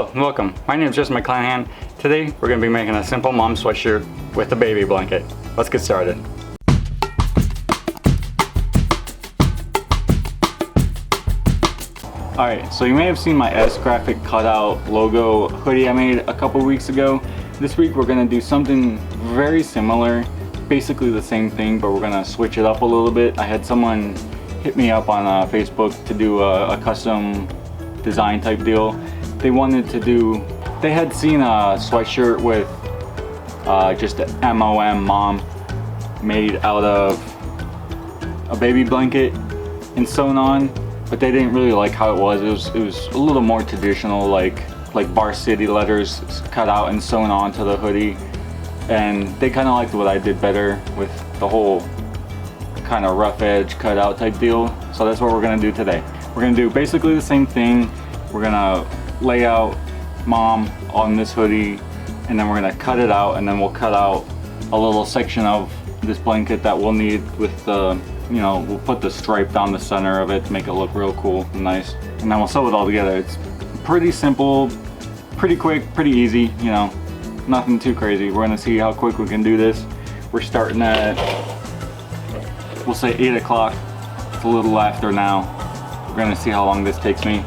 Hello and welcome. My name is JesseMcDesign. Today we're going to be making a simple mom sweatshirt with a baby blanket. Let's get started. Alright, so you may have seen my S graphic cutout logo hoodie I made a couple weeks ago. This week we're going to do something very similar, basically the same thing, but we're going to switch it up a little bit. I had someone hit me up on Facebook to do a custom design type deal. They had seen a sweatshirt with just an mom made out of a baby blanket and sewn on, but they didn't really like how it was. It was a little more traditional, like Bar City letters cut out and sewn onto the hoodie, and they kind of liked what I did better with the whole kind of rough edge cutout type deal. So that's what we're gonna do today. We're gonna do basically the same thing. We're gonna lay out mom on this hoodie, and then we're gonna cut it out, and then we'll cut out a little section of this blanket that we'll need with the, we'll put the stripe down the center of it to make it look real cool and nice, and then we'll sew it all together. It's pretty simple, pretty quick, pretty easy, nothing too crazy. We're gonna see how quick we can do this. We're starting at, we'll say 8 o'clock. It's a little after now. We're gonna see how long this takes me.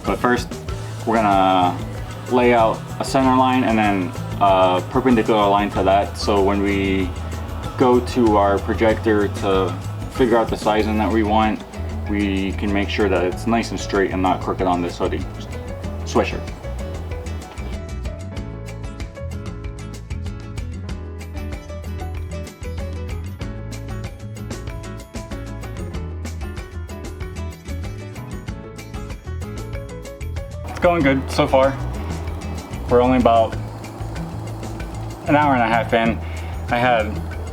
But first, we're gonna lay out a center line and then a perpendicular line to that. So when we go to our projector to figure out the sizing that we want, we can make sure that it's nice and straight and not crooked on this hoodie sweatshirt. Going good so far. We're only about an hour and a half in. I had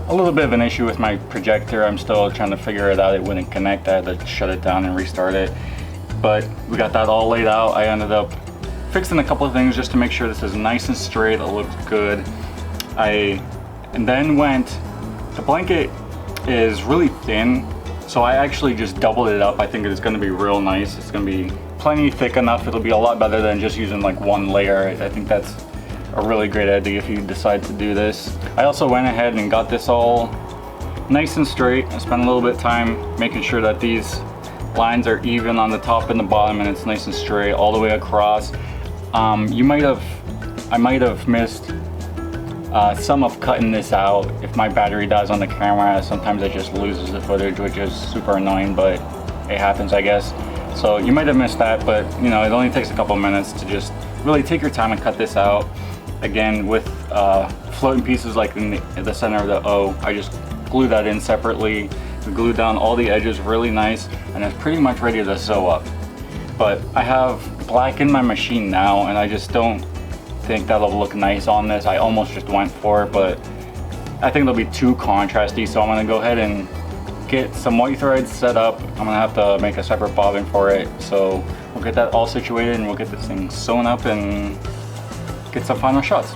a little bit of an issue with my projector. I'm still trying to figure it out. It wouldn't connect. I had to shut it down and restart it. But we got that all laid out. I ended up fixing a couple of things just to make sure this is nice and straight. It looks good. And then the blanket is really thin, so I actually just doubled it up. I think it's gonna be real nice. It's gonna be plenty thick enough. It'll be a lot better than just using like one layer. I think that's a really great idea if you decide to do this. I also went ahead and got this all nice and straight. I spent a little bit of time making sure that these lines are even on the top and the bottom, and it's nice and straight all the way across. I might have missed some of cutting this out. If my battery dies on the camera, sometimes it just loses the footage, which is super annoying, but it happens, I guess. So you might have missed that, but it only takes a couple minutes to just really take your time and cut this out. Again, with floating pieces like in the center of the O, I just glue that in separately, glue down all the edges really nice, and it's pretty much ready to sew up. But I have black in my machine now, and I just don't think that'll look nice on this. I almost just went for it, but I think it'll be too contrasty, so I'm gonna go ahead and get some white threads set up. I'm gonna have to make a separate bobbin for it, so we'll get that all situated and we'll get this thing sewn up and get some final shots.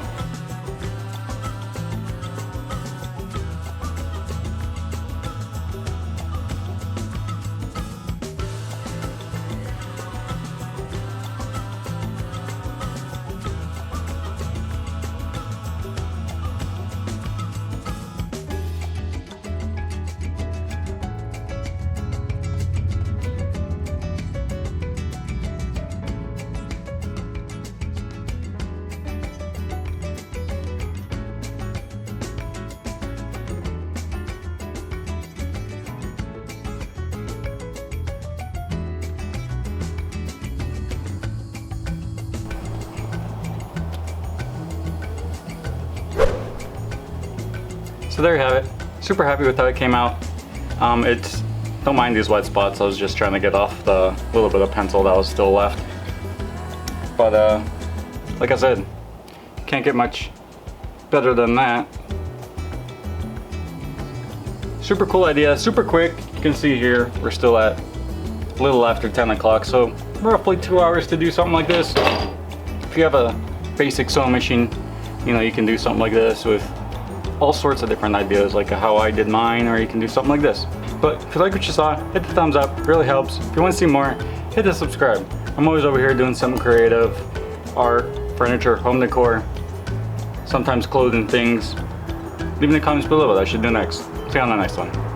So there you have it. Super happy with how it came out. Don't mind these wet spots. I was just trying to get off the little bit of pencil that was still left. But like I said, can't get much better than that. Super cool idea, super quick. You can see here, we're still at a little after 10 o'clock, so roughly 2 hours to do something like this. If you have a basic sewing machine, you can do something like this with all sorts of different ideas, like how I did mine, or you can do something like this. But if you like what you saw, hit the thumbs up, really helps. If you want to see more, hit the subscribe. I'm always over here doing something creative, art, furniture, home decor, sometimes clothing things. Leave in the comments below what I should do next. See you on the next one.